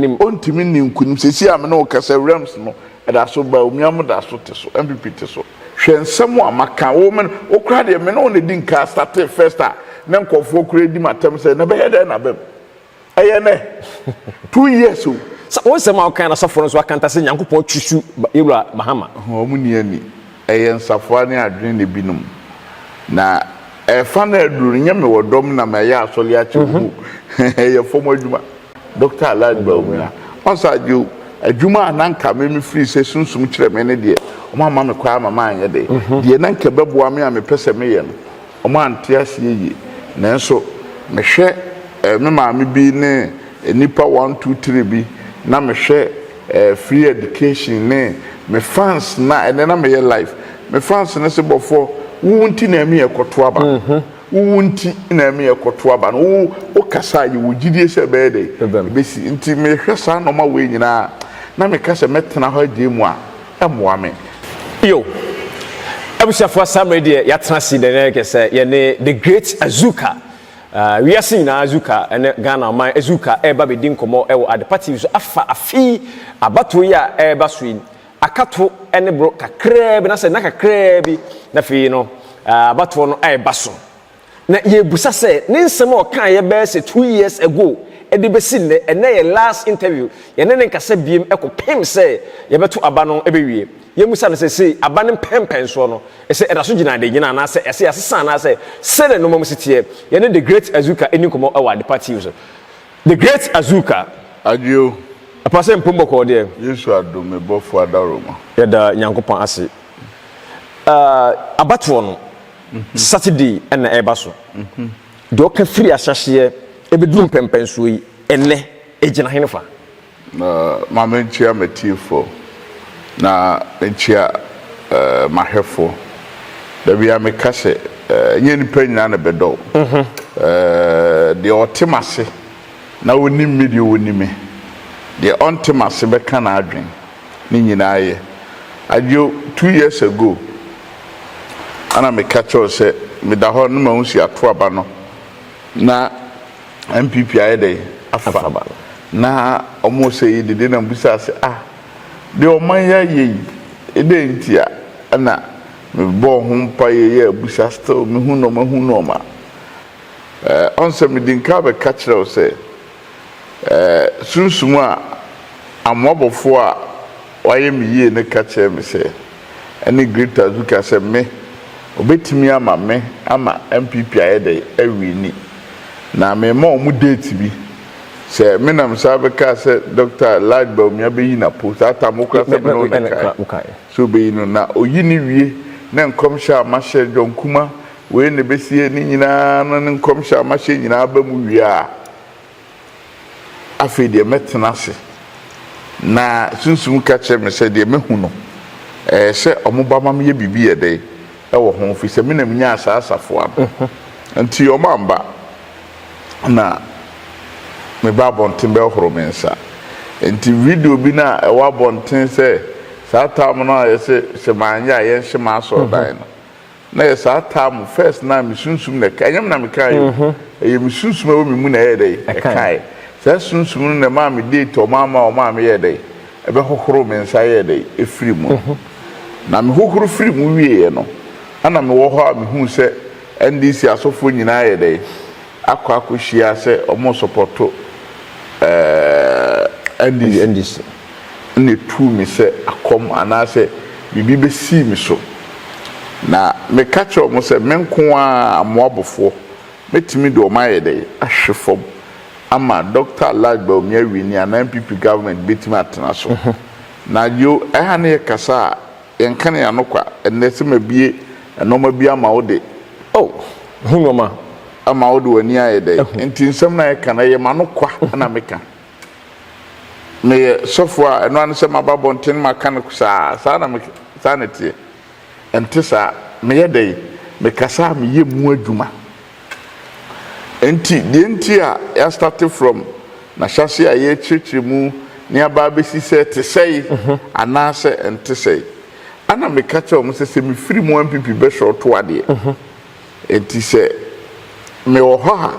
ontimi ni nkunim sesi am na okasa rams no eda so Bawumia mo da so te so MPP te so hwensem amaka wo men okra de me no ne din ka start first na nkofo okra di matam say na be head na bem eye ne 2 years o so wo se ma kan na safo no so akanta se Nyankopon twusu ewura Mahama o mu ni ani eye nsafo ani adwen ne binum na fa na aduru nyame wodom na me ya asole a chewu eye fomo adwuma Dr. Bawumia osajo adwuma ananka me free se sunsum kire me ne de o ma me kwa mama anye de de na nka beboa me a me pese me ye no o ma ante ase yi na nso me hwe me ma me bi ne nipa 1 2 3 bi na me hwe free education ne me fans na ene na me ye life me fans ne se bofo wunti na me ekoto aba wunti na me ekoto aba no o kasa yi wugidie se be de besi nti me hwe sa no ma we nyina na me kasa metena ho ade mu a emoa me yo abushafo samre de ya transi de ne kese ye ne the great Azuka we are seeing Azuka and Ghana man Azuka eba be din komo e at the party so afa afi abato ya eba swin akato ene bro kakra bi na se na kakra bi na fi no abato no eba so na ye busa se ne nsem o kan ye be se 2 years ago edi be sin ne ene ye last interview ye ne nkasa biem ekopem se ye beto aba no ebe wie ye musa ne se aba ne pempen so no ese eda so gina de gina na se ese asesa na se ne no momsitie ye ne the great Azuka eni komo award party use the great Azuka adio apase mpombo ko de Yesu adome bofo adaroma ye da Nyankopon ase abato no Saturday ena eba so de o ka free ahyahye ebedum pempen so yi enne egina henefa ma menchia metifo na menchia mahefo da bia me kase nye nipa nyina na bedo de otemase na woni media woni me de ontemase be kana adwen ni nyina ye adio 2 years ago ana me kacho se me da ho no ma hunsi ato aba no na MPP ayede afa na omo se yi de na mbusa se de oman ya ye ede ntia na me bo ho mpa ye abusa still me hu no ma onse me din ka be kachre o se sunsumu a amobofo a waye me ye ne kache me se any great Azuka se me obetimi ama me ama MPP ayede awini na me ma omu date bi se me nam sabe ka se Dr. Bawumia be yi na post atamokra se no na so be yi no na oyi ni wie na nkomhya amahye donkuma we ne besie ni nyina no nkomhya amahye nyina ba mu wie a afi de metena se na sunsum ka che me se de mehu no se omoba ma me bibi ye de wo ho fi se me nam nya asasafo am anti omamba na me ba bonten be horo mensa enti video bi na e wa bonten se sa tam no ye se manya ye nhema so dan no na ye sa tam first na me sunsum na kanyam na me kai ye me sunsum wo me mu na ye dai e kai sa sunsum na ma me date o ma me ye dai e be horo mensa ye dai e free mu na me horo free mu wie ye no ana me wo ho a me hu se NDC asofo nyina ye dai akwakohia se omo supporto NDC ne tu mi se akom anase bibi be si mi so na me catch omo se menko a amoabofo metimi de o maye de ahwefom ama Dr. Bawumia wini ana MPP government betimi atena so na yo ha ne kasa yenka ne anokwa enese mabie enoma bia ma wo de hunoma ama odu wani ayede enti nsem na yeka na ye manokwa na meka me sofwa eno an se mababo ntin maka ne kusa sa na me sa na tie enti sa me yede me kasa me ye mu adwuma enti de enti a ya start from na hyase a ye chichiri mu ne aba besi se te sei anase enti sei ana me ka che o mo se me firi mu MPP be short ade enti se me wo ha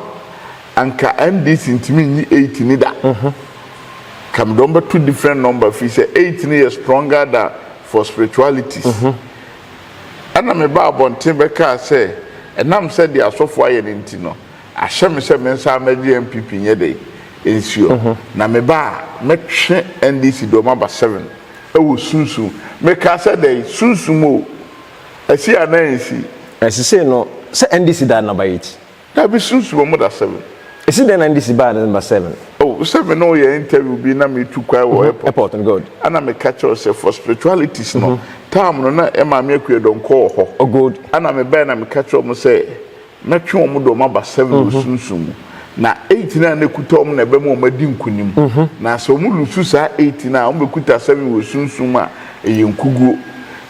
anka NDC ntimi nyi 8 ni da come number two different number. If he say 18 years stronger than for spiritualities. And I'm about Bontebeka say, and I'm said the Asofo aye nintino. I shall me say mensa meji MPP nyede. It's you. Na me ba metwe NDC do number 7. E wo sunsun. Me ka say dey sunsun mo. I see an NDC. I say no. Say NDC that number 8. That be sunsun mo that 7. Is it then NDC bad number 7? Oh, 7 no your interview be na me too kwa airport and good. And I me catch yourself for spiritualities no. Time no na e ma me akwe don call ho. Oh good. And I me be na me catch up mo say metwe mo do number 7 wo sunsun. Na 18 na kuta om na be mo madi nkunim na so mu lusu sa 18 na om be kuta 7 wo sunsun a eyenkugu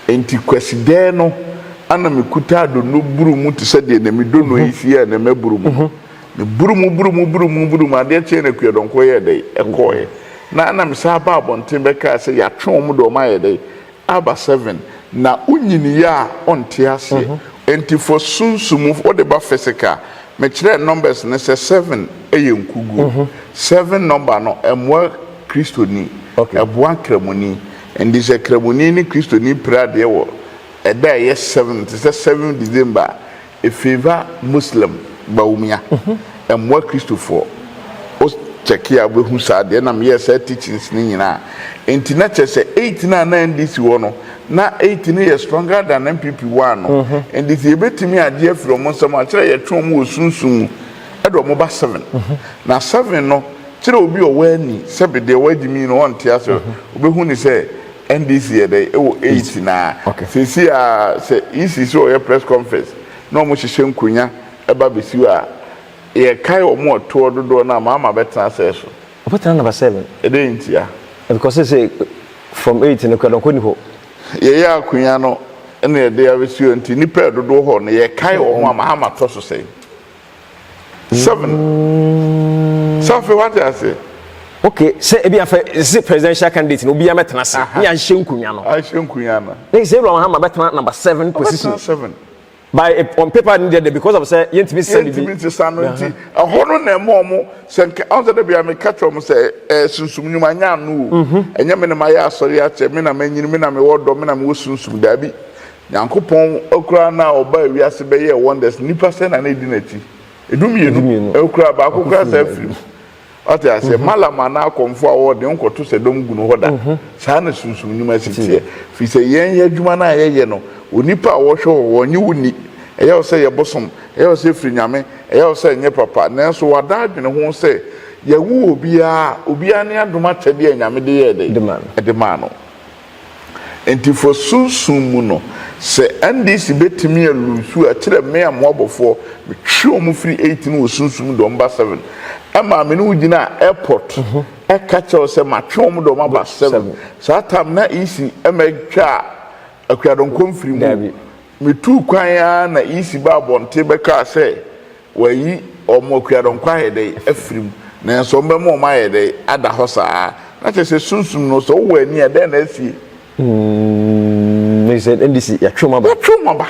enti kwaside no ana me kuta do no buru mu te se de na me do no isi ya na me buru mu me buru mu ade che na kwe donko ye de ekoye na ana me sa ba abonten be ka se ya twe om do ma ye de aba 7 na unyini ya onte ase enti for sunsun for the ba physical me chere numbers na say 7 eyenkugu 7 number no emwa kristoni eboan kremoni and this kremoni ni kristoni prade wo eda ye 7 it is 7 December a favor Muslim Bawumia emwa kristofo o check here we hu sade na me say teachings ni nyina enti na che say 8 na 9 this one na 18 years stronger than MPP1 no and this ebetimi ade from some akere ye twom wo sunsun edo mo ba 7 na 7 no kire obi o wani sebe de wajimi no on tia so obehu ni say NDC ye dey e wo 8 na sisi a say isi so ye press conference no mo hihye nkunya eba besiu a ye kai o mo to dodo na Mahama betena say so betena number 7 e dey ntia because they say from 8 no kwadon ni ho ye ya akunya no ene ye dey abesiu nti nipa dodo ho no ye kai o mo Mahama to so say 7 so what I say okay say e bia fa is presidential candidate no bia metena se ni a hye nkunya no a hye nkunya no they say Mahama betena number 7 position 7 by on paper there because of say yentimi send bi yentimi sanu nti ahono na emomo senke anza de bia me catch om say sunsum nyuma nya no enye me na maye asori a che me na manyini me na me wodo me na me wosunsum da bi yankopon okura na oba wiase be ye wonders nipa se na na di na ti edumi okura ba akokura sa afrim ati ase malama na akomfo a wo de nkoto se dom gu no hoda sa na sunsum nyuma sitie fi se yen ye adwuma na ye no onipa wo hwo wo nyi wuni eya wo se ye bosom eya wo se firi nyame eya wo se nye papa nanso wada adwene ho se ye wu obia ne adoma tade nyame de ye de man no enti for sunsum mu no se NDC betimi alusu a kire me amobofo metwe mu firi 18 wo sunsum do mba 7 ama me no gina airport e ka che se matwe mu do mba 7 sa tam na isi emetwa akwadon konfiri mu metu kwan ya na isi ba bonte beka se wayi omo akwadon kwa hede afrim na so mba mo ma hede ada hosa na che se sunsum no so wo ani ede na asi they said NDC ya twoma ba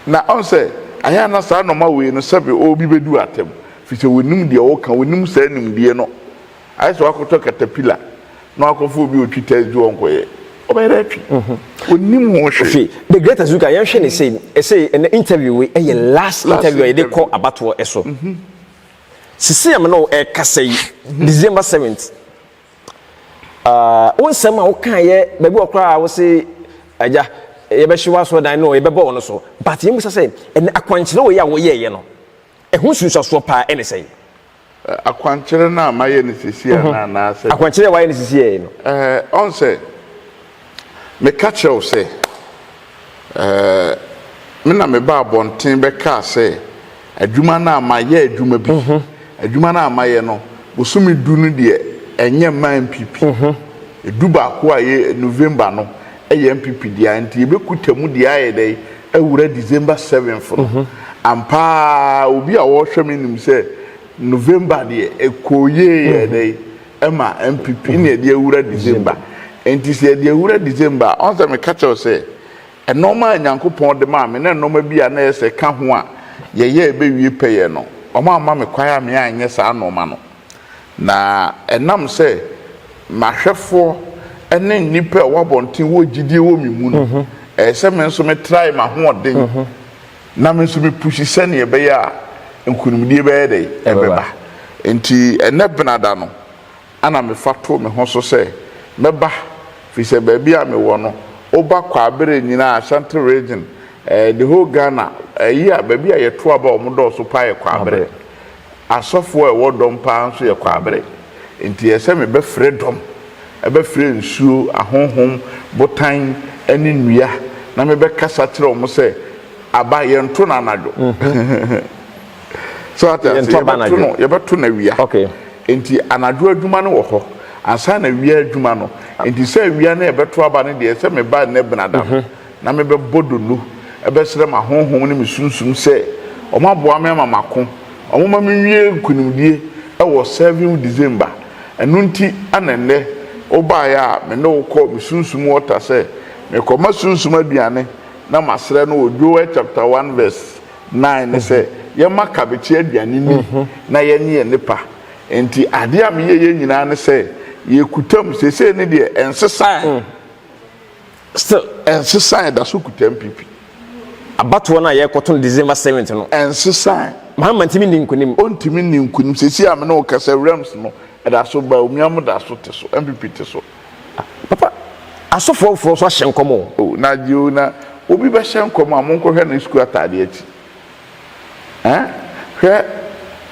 na on say aya na sa no ma we no sebe obi bedu atem fi se wonim de o kan wonim sa nim de no ai so akoto katapila no akofo obi otwita edu onkoye oberetwi wonim ho hwe the great Azuka yan hwe ne say an interview we a last interview e dey call abato eso sisi am no e kasai December 7th won sama wo kan ye baby okra wo say aja ye be hwa so dan no ye be bo no so but ye musa say en akwankyere wo ye a wo ye no e hu sunso so pa ene say akwankyere na maye ne sisi na say akwankyere wa ye ne sisi ye no on say me catch you say me na me ba bonten be ka say adwuma na maye adwuma bi adwuma na maye no bosumi du no de enye man PP eduba ko aye November no eye MPP dia anti ebekutamu dia aye dey ewura December 7th ampa obi a wo hwem nim say November de ekoye ye dey ema MPP ne de ewura December enti se de ewura December on say me catch you say e normal nyankopon de ma me na normal bia na ese ka ho a ye ebewie peye no o ma me kwaya me anye sa normal no na enam say mahwefo ene nipa wabonten wo gidie wo mimu no se me nso me try ma hoɔden na me nso me push sɛ ne be ya nkunumdie be ye dey ebeba enti ene benada no ana me fato me ho so sɛ meba fi sɛ baabi a me wo no oba kwa abere nyina Ashanti region the whole Ghana a baabi a yeto aba o mo do so pa ye kwa abere asofo e wo dom pa nso ye kwa abere enti ye se me be freedom ebe free nsuo ahonhom botan eni nnua na me be kasa kire o mo se aba ye nto na anadwo so ata ye beto na wia okay enti anadwo adwuma no wo ho ansa na wia adwuma no enti se wia na ye beto aba ne de se me ba na benada na me be bodonu ebe sere ma honhom ne me sunsum se o ma boa me ma mako o mo ma me wie nkunimdie e wo 7 December enu nti anenne oba ya me no ko me sunsum water se me ko ma sunsum aduane na masere no Ojo chapter 1 verse 9 ne se ye maka bechi aduane ni na ye ne nipa enti ade a me ye nyina ne se ye kutam sese ne de ensesa still ensesa da so kutam pipi abato na ye koton December 7th no ensesa Mahama ntimi ni nkunim ontimi ni nkunim sese a me no kasa rams no da so Bawumia mo da so te so MPP te so papa asofo fro so ahyenkomo na dio na obi be hyenkomo amonko hwe na school atade achi hwe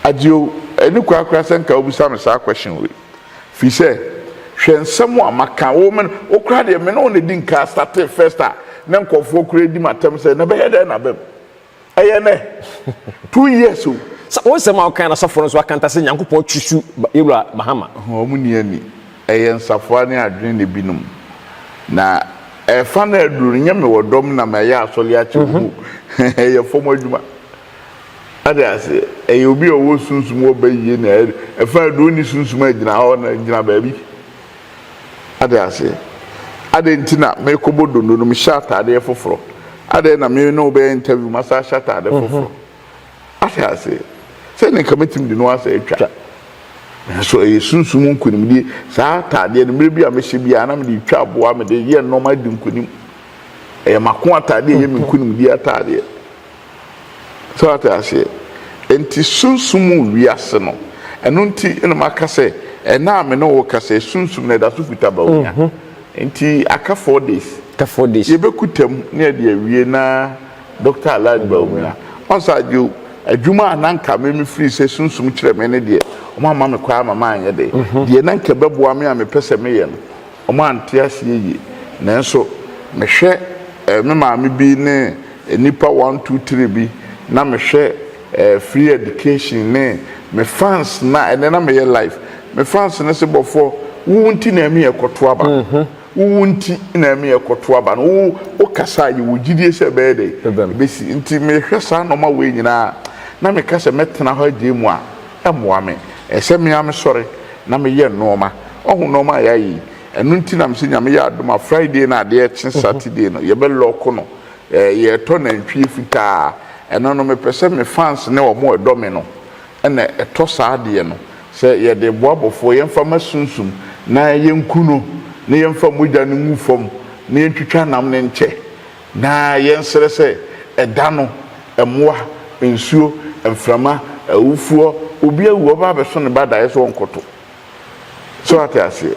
adio eni kwa akra senka obi sa me sa question we fi se hwe nsem amaka wo men okra de me no ne di nka start first na nkofo kura di matem se na be head na bem eye ne 2 years o so won se ma kan na sofo no so akanta se Nyankopon twusu ewura Mahama o mu ni ani eye nsafo ne adwene ne binum na fa na aduru nyame wodom na me ya asole a chewu eye fom adwuma ade ase eye obi owo sunsum obayiye na fa aduru ni sunsum agina ho na agina baabi ade ase ade ntina me kobodondo no me shata ade foforo ade na me no be interview masa shata ade foforo ade ase se ne kamitim di no asa etwa so e sunsum nkunimdi saa taade no mrebi a mehye bia na me di twa boa me de ye normal di nkunim e mako ataade ye me nkunimdi ataade so ase enti sunsum wiase no eno nti eno makase na me no wo kase sunsum na da so fita Bawumia enti aka 4 days ye bekutam na de awie na Dr. Bawumia onsa ju adwuma ananka me free se sunsum kire me ne de o ma me kwa mama anye de nanka beboa me a me pese me ye no o ma ante ase yi na nso me hwe me ma me bi ne nipa 1 2 3 bi na me hwe free education ne me fans na ene na me ye life me fans ne se bofo wunti na me ekoto aba wunti na me ekoto aba no o kasa yi wugidie se be de besi nti me hwe sa no ma we nyina na me kasa metena ho agemu a emoa me ese me am sore na me ye noma ohu noma ya yi enu nti na me se nyame ya adoma Friday na ade eche Saturday no ye be lock no ye to na ntwie fita eno no me pese me fans ne o mo edo me no ena eto sa ade no se ye de boabofo ye mfa masunsum na ye nkuno na ye mfa mogya ne ngufom na ye twitwa nam ne nche na ye nsere se eda no emoa nsuo emframa awufuo obi awu ba be so ne bada ye so nkoto so ase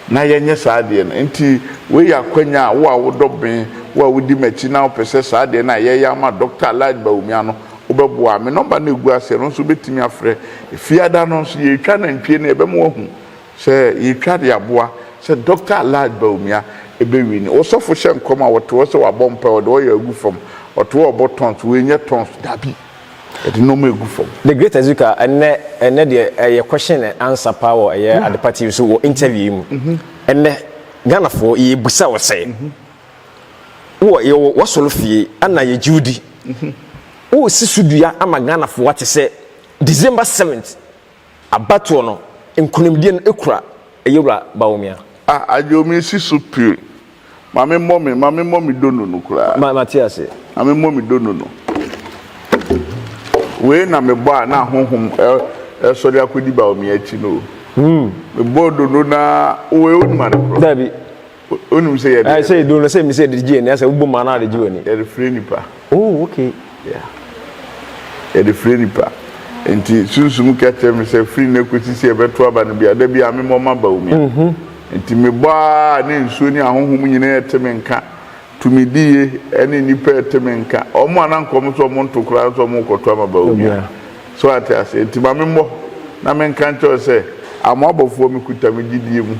na ye nye saade no enti we ya kwanya wo a wodoben wo a wodi machi na opese saade na ye ya ma Dr. Bawumia no obeboa me number na egu ase no so betimi afre fiada no so ye twa na ntwie na ebe mo hu se ye twa de aboa se Dr. Bawumia ebewi ni osofo hye nkoma woto so wabompa wo de wo ya agu fam woto wo botons we nye tons dabi it no me gu fam the great Azuka ene de question and answer power at the party so interview mu ene Ghana for ye busa wo say wo solo fie ana ye judi wo sisudua ama Ghana for what say December 7th abato no nkunimdie no ekura eyura Bawumia ajomi sisupi mame mommy dono no kura Matias mame mommy dono no we na me bo na honhom so dia kodi Bawumia chi no me bodo no na o e onima no Dabi. Onum say ye. I say do no say me say the G na say ubo ma na the G oni. Ye the free nipa. Oh, okay. Yeah. Ye the free nipa. Enti sunsum kete me say free na kwetisi e beto aba no bia da bia me mo ma Bawumia. Enti me ba na nsuo ni ahohom nyina eteme nka tumidie ene nipa eteme nka omo anankom so omo ntokura so omo koto ama Bawumia. So ati ase enti ma me mo na me nka ncho say amabofo me kuta me didie mu.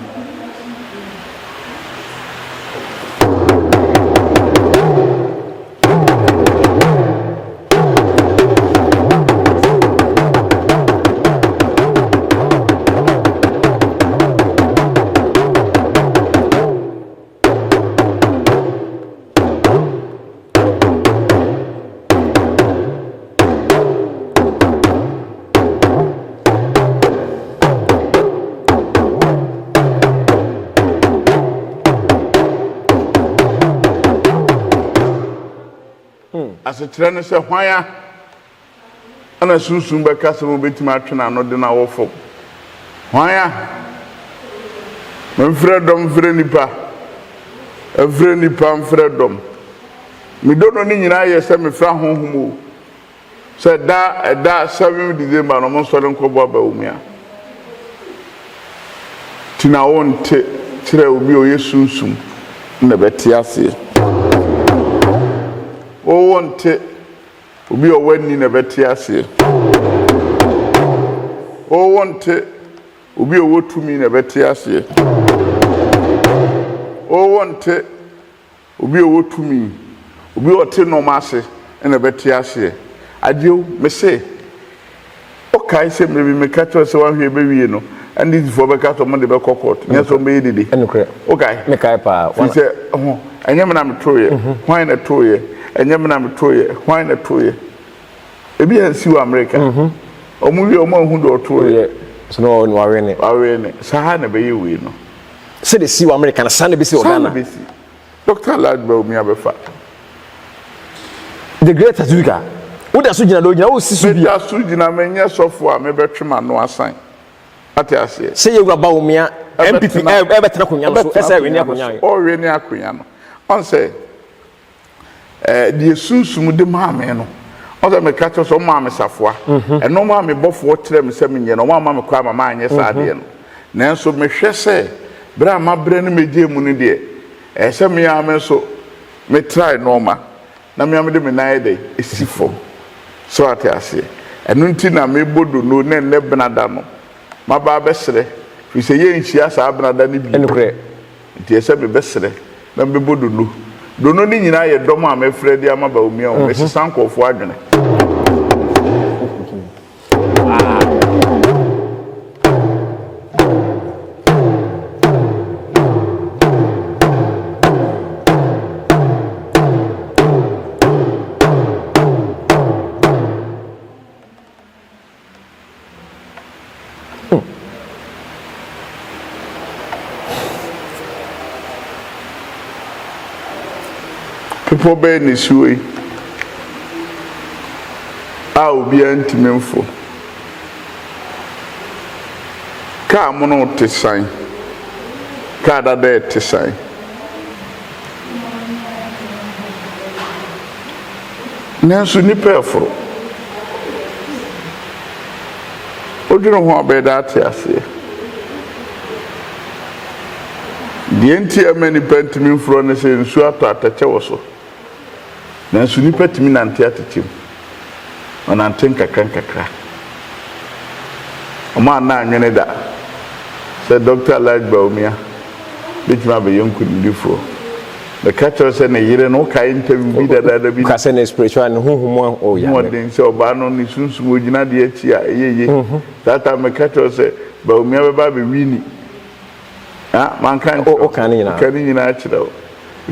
As a trainer say hwaya ana sunsun be kasa mo betima atwena no de na wofo hwaya mfredom frenipa mfredom mi dono ni nyina ye se me fra honhom se da 7 December no mo so den ko Bawumia tina wonte kire obi o yesunsun na beti ase o wonte obi o wani na beti ase o wonte obi o wotumi na beti ase o wonte obi o wotumi obi o te no mase na beti ase adio me say o kai se me bi me ka to se wa hwe be wie no and this for be ka to mo de be kokot nya so be yedede enukre o kai me kai pa one say oh anyam na me toye why na toye enyem na metoye hwan na toye ebi ansi wa America omu wi omu hu do toye so no no awene saha na be yewe no se de si wa America na san na be si Ghana Dr. Bawumia be fa the great Azuka wo da so gina do gina wo si so bia so gina menye sofo a me betwema no asan ate ase se ye Bawumia MPP e betena konya no so ese we ni akonya o we ni akonya no on say the sunsum de maame no oza me catch so maame safoa eno maame bofo kire me se menye no maama me kwa mama anye saade no nanso me hwe se bra ma bra no meje mu no de se me ya me so me try normal na me am de me na ide esifo so ate ase eno nti na me bodo no ne benada no ma ba besere fi se ye nhia sa benada ne bi enukre nti se me besere na me bodo no dono ni nyina ye dom a mefredi ama Bawumia o mesisan kofo adwene people be ni suwe a obi antimemfo ka mono tesan ka dada tesan nanso ni perfo odwene ho abeda ate ase dienti amani pentimemfo ne se nsu ato atache woso nanso nipa timi nante atetem onante nkakra oma na anwene da se Dr. Bawumia bitima be yonku ndifo the catcher se ne yire no ka interview bi da bi ka se ne spiritual ne honhom o ya mo den se oba no ni sunsun ogina de achi a eyeye that me catcher se Bawumia be ba be wini man kan o kan nyina achira o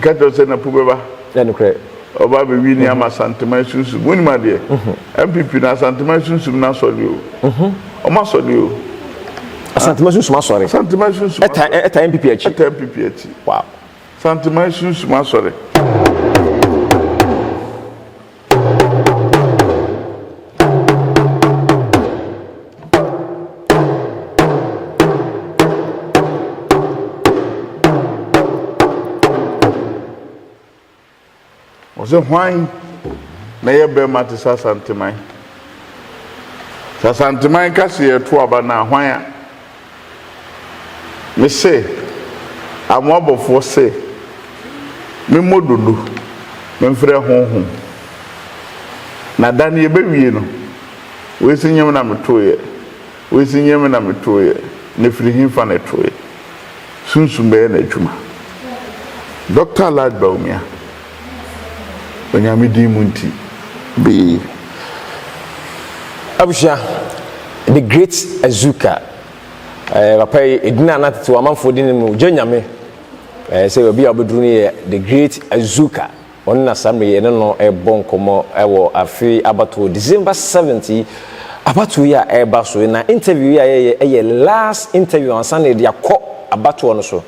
catcher se na pu be ba enukre oba be wini ama santema sunsun woni ma de MPP na santema sunsun na soli o o ma soli o santema sunsun ma sori santema sunsun eta MPP achi eta MPP achi wow santema sunsun ma sori ɔsɛ hwan na yɛ bɛrima te sɛ asanteman sɛ asanteman ka se yɛto aba na hwan a me se amoabɔfoɔ se memmɔ dodo memfrɛ honhom na da ne yɛbɛwie no wɔsi nyɛm na metoyɛ wɔsi nyɛm na metoyɛ ne firi himfa na toyɛ sunsum bɛyɛ na adwuma Dr. Bawumia onyame din mu nti be Abusha, the great Azuka. Papa edina na tete amanfo din mu janyame. Say obi abodru ne the great Azuka. On na samre no ebon komo ewo afi abato December 70 abato ya eba so na interview ya ye last interview on Sunday dia kɔ abato no so.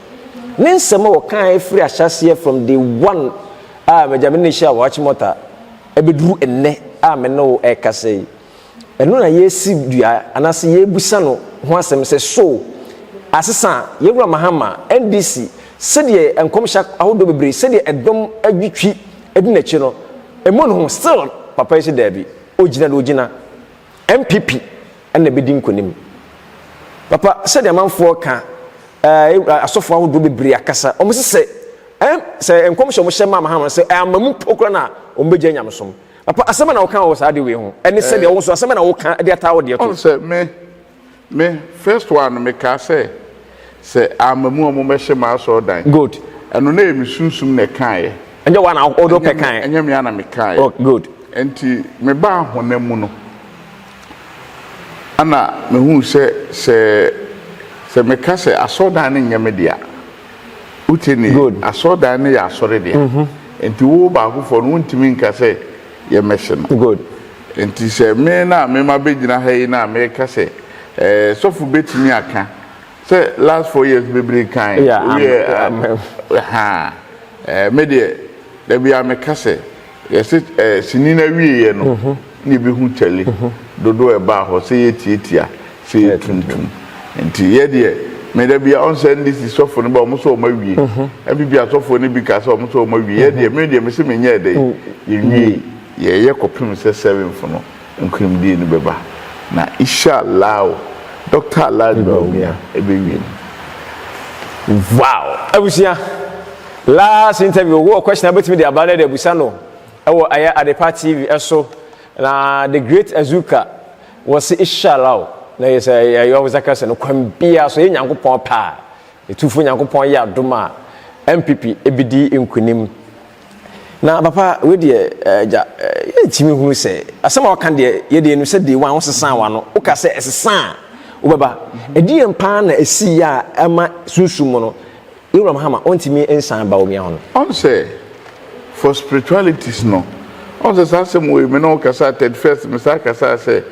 Ne nsɛm wo kan efiri ahyase from the one Benjamin Sha watch mota ebeduru enne me no ekasei eno na yesi dua anase yebusa no ho asɛm sɛ so asesa yewura Mahama NDC sɛdeɛ enkomhya ahodo bebre sɛdeɛ edom adwitwi edinachi no emo no still papa yi dabi ogina MPP ɛna bedi nkonim papa sɛdeɛ manfo ka asofo ahodo bebre akasa ɔmo sɛ sɛ enkomhya mo hyɛ Mahama sɛ amamu pokra na ɔmo begya nyamesom papa asema na woka wo sa de we ho ene se de wo so asema na woka de ata wo de to say me first one me ka say amamu omo me hye ma so dan good eno na emi sunsum na kan enje wa na odo pe kan enye me na me kan oh good enti me ba honam no ana me hu se me ka say asodan ne nyame dia uteni asodan ne ya asore dia enti wo ba ko for no ntimi nka say ye mission good enti se me na me ma begina ha yi na me ka se sofu betimi aka se last 4 years bebre kan me de bia me ka se yes sinina wiye no ni bi hu tele dodo e ba ho se ye tietia se ye tuntum enti ye de me de bia on send this sofu no ba mo so ma wie e bia sofu ni bi ka se mo so ma wie ye de me se me nya de ye wie ye kopim se 7 fono nkrim di ni beba na inshallah Dr. Bawumia ebewi wow abusia last interview wo question about me the abandon the abusia no ewo aya Adepa TV eso na the great Azuka was inshallah na yes you always say no kwambia so nyankopon pa etufo nyankopon ya doma MPP ebidi nkunim na papa we de ja etimi hu se asema waka de ye de no se de wan wo sesan wa no wo ka se esesan wo baba edi empa na esi ya ama sunsum no yewura Mahama ontimi ensan Bawumia ho on say for spiritualities no on say asem we me no ka sa 31st me sa ka sa se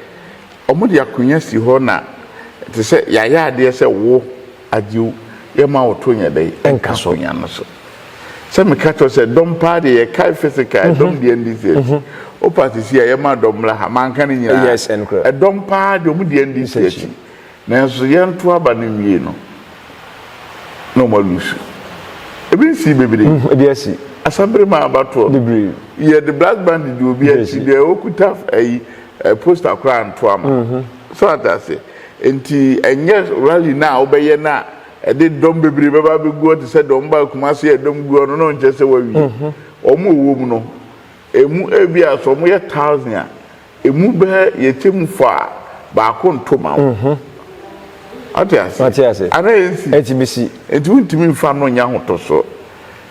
omudi akonya si ho na te se ya de se wo agiu ye ma wo to nya dai enka so nya no so se me ka to se dom pa de ye kai physical dom de ndc o patisi ye ma dom la ha man kan nyina yes enkro dom pa de omudi ndc na so ye nto aba ne wie no malusu ebi si bebere ebi asi asabre ma abato bebere ye the black band de obi asi de okuta ayi poster kra nto ama so atase enti enye rally na obeye na ede dom bebere baba be go te se dom ba kuma se e dom go no no nche se wa wi omo wo mu no emu ebi aso mo ye 1000 a emu be ye temu fa ba ko nto ma Atiase. Ana ensi. Etibisi. Enti untimi mfa no nya hotoso.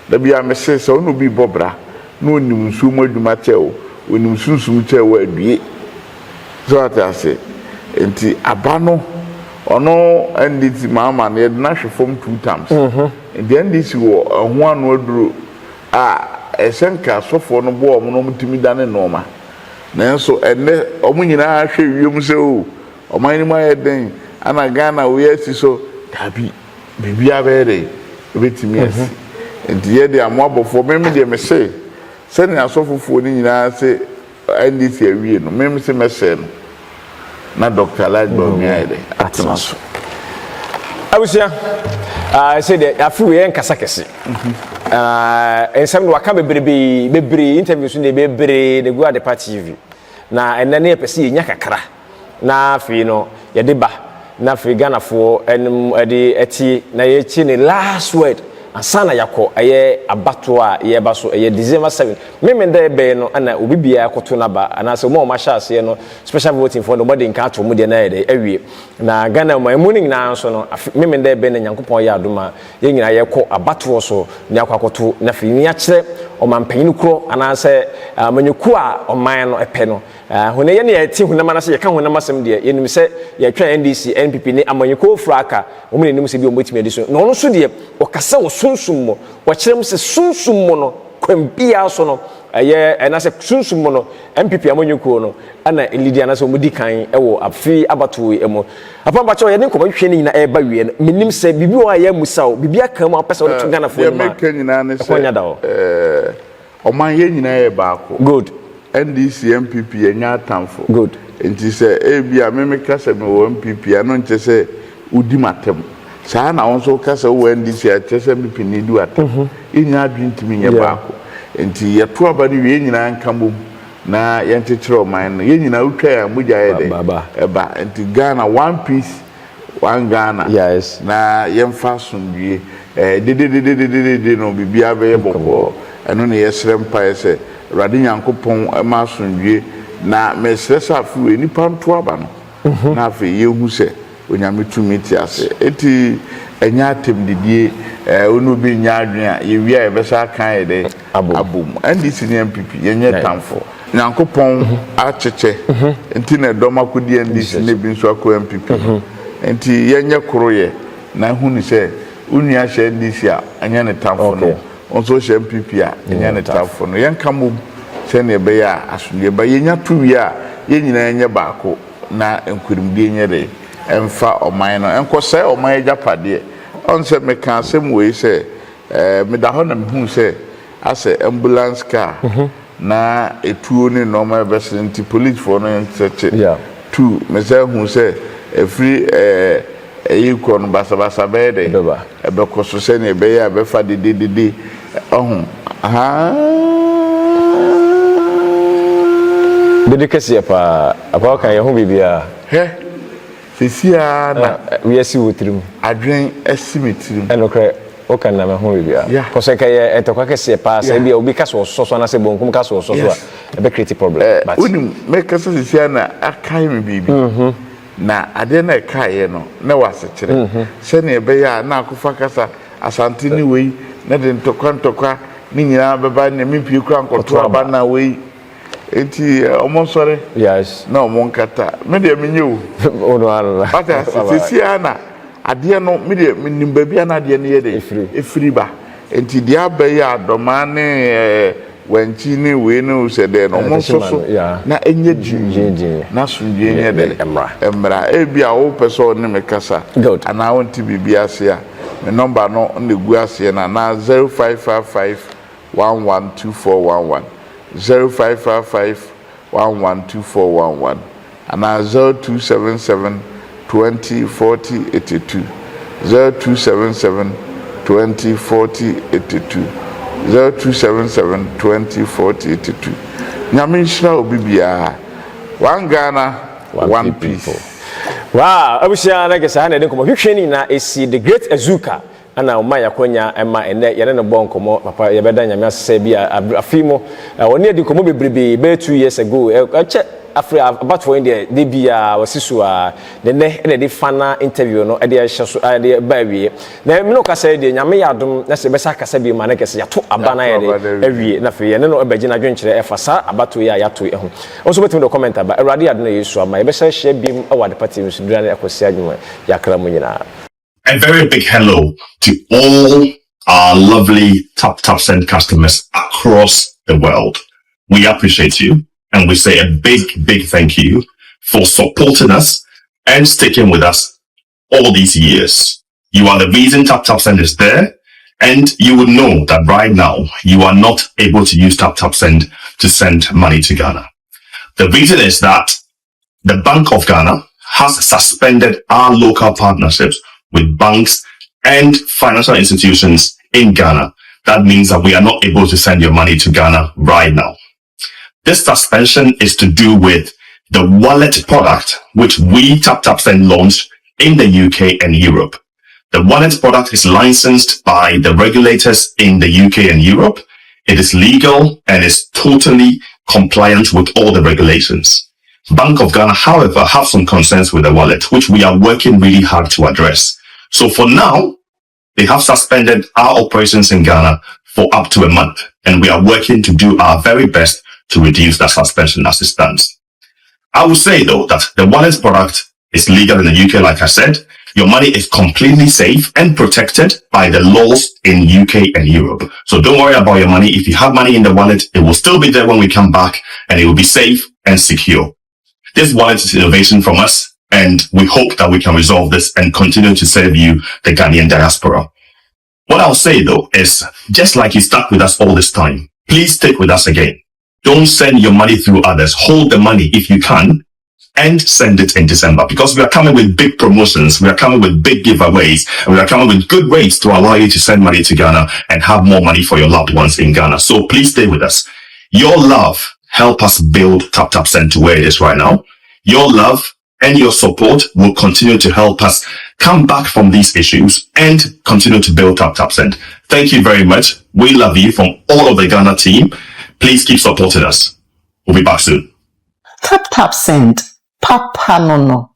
Da bia me se so no bi bobra. No onim nsu mu adwuma kyɛw. Onim sunsum kyɛw adue. So atiase. Enti aba no ono nditi mama na ye na hwefom 2 times. Enti ndisi wo ho anu aduro esenka sofo no bo omo no mutimi dane noma. Nanso enne omo nyina hwe wiem se o. Oman ni ma ye den ana Ghana we asi so tabi bibia bere betimi asi enti ye de amoabofo meme de me se na asofofo ni nyina se NDC awie no meme se me se no na Dr. Bawumia ide atmaso abusia I say de afi we nkasa kese ensem no waka bebre interviews ne bebre de go at the party TV na enne ne pese nya kakra na afi no ye de ba na afi Ghana fo enim de eti na ye chi ne last word asana yakọ eye abato a ye ba so eye December 7 memende be no ana obibia akoto na ba ana se mo ma sha ase no special voting for nobody nka ato mu de na ye awie na Ghana mo emuning na so no memende be na Nyankopon ya adoma ye nyina ye kọ abato so ne akwakoto na fi ni a kire o mampanyin kro ana se manyeku a o man no epe no hone ye ne ye ti hunama na se ye ka hunama sem de ye nim se ye twa NDC NPP ne amanyeko fraka o me nim se bi o motimi edi so no no so de o kasa o sunsum mo wa kirem se sunsum mo no kwambia so no na se sunsum mo no MPP amanyeko no ana elidia na se o mudi kan wo afi abato emo apamba cho ye ne ko hwe ni na e ba wie no menim se bibi o ya musa o bibi aka mo apesa o to Ghana fo ma me nyina ne se o man ye nyina e ba ko good NDC MPP enya atamfo good enti se bia me kasa me wo MPP ano nche se udi matem saa na won so kasa wo NDC a chese MPP ni du atem enya adwintimi nye ba ko enti ye to aba ni we nyina nkambo na ye nchechero man no ye nyina utwa ya muja ye de eba enti Ghana one piece one Ghana yes na ye mfa sondwie de no bibia be ye boko eno ne ye srempa ye se Radi Nyankopon ma sondwie na mesresa afi we nipa nto aba no na afi ye hu se onyame tumi ti ase eti enya atemdidie onu bi nya adwen a ye wi a ye besa kan ye de abom NDC ne MPP ye nye tamfo Nyankopon acheche enti na doma kodi NDC ne bi nso akọ MPP enti ye nye koroye na hu ni se unu a hye NDC a anya ne tamfo no onso hye MPP a enya ne tamfo no yenka mom se ne be ya asundie ba yenya tuwi a ye nyina nye baako na enkurimdie nye de emfa oman no enkose oman japade onse meka asem we se me da ho na mehu se ase ambulance car na etuo ne normal vesenti police for no nseche tu me se hu se every eyiko no basa be de ebe koso se ne be ya be fa de ohun dedikasi apa kan ye ho bibia he sisia na we asi wotrim adwen asimetirim enokre o kan na me ho bibia ko se ka ye etokwa kese pa se bia obi kaso soso na se bonkum kaso soso a ebe create problem but unim me kasa sisia na akai me bibi na ade na kai no na wasechire se ne ebe ya na akufa kasa asante ni wei na de ntokwa ni nyina beba ne mpi kura nkoto aba na wei enti omonsore yes na omonkata me de menyewu ono ala ata sisia na ade no me de nimba bia na ade ne ye de efiri ba enti dia abayi adoma ne wanchi ne we ne se de no omonsoso na enye jinjin na sunje nye de emra bia wo peso ne me kasa ana wonti bibia ase a me number no ne gu ase na 0555 112411 0555 112411 and 0277 204082 0277 204082 0277 204082 Nyamisha obibia one Ghana one peace. Wow, abusia na gesa na de komo hwehweni na esi the great Azuka ana oma yakonya ema ene yene no bon komo papa ye beda nyame asese bia afimo woni edi komo bebrebe be 2 years ago ache afri about for India de bia wasisu a ne de fana interview no e de hye so de ba wie na me no kasa de nyame yadom na se be sa kasa bi ma na kese yato abana ye de awie na fe ye ne no ebaji na dwenkyere e fasa abato ya yato e ho also betim do comment aba awrade adona yesu ama ye be sa hye bi awade party musudura na ekosi adwuma yakra mu nyina. A very big hello to all our lovely Tap Send customers across the world. We appreciate you and we say a big thank you for supporting us and sticking with us all these years. You are the reason Tap Send is there, and you will know that right now you are not able to use Tap Send to send money to Ghana. The reason is that the Bank of Ghana has suspended our local partnerships with banks and financial institutions in Ghana that means that we are not able to send your money to Ghana right now. This suspension is to do with the wallet product, which we TapTapSend launched in the UK and Europe. The wallet product is licensed by the regulators in the UK and Europe. It is legal and is totally compliant with all the regulations. Bank of Ghana, however, have some concerns with the wallet, which we are working really hard to address. So for now, they have suspended our operations in Ghana for up to a month, and we are working to do our very best to reduce that suspension as it stands. I will say though that the wallet product is legal in the UK, like I said. Your money is completely safe and protected by the laws in UK and Europe. So don't worry about your money. If you have money in the wallet, it will still be there when we come back, and it will be safe and secure. This wallet is innovation from us, and we hope that we can resolve this and continue to serve you, the Ghanaian diaspora. What I'll say though is, just like you stuck with us all this time, please stick with us again. Don't send your money through others. Hold the money if you can, and send it in December, because we are coming with big promotions, we are coming with big giveaways, and we are coming with good rates to allow you to send money to Ghana and have more money for your loved ones in Ghana. So please stay with us. Your love help us build TapTapSend to where it is right now. Your love and your support will continue to help us come back from these issues and continue to build TapTapSend. Thank you very much. We love you from all of the Ghana team. Please keep supporting us. We'll be back soon. TapTapSend. Papa no no.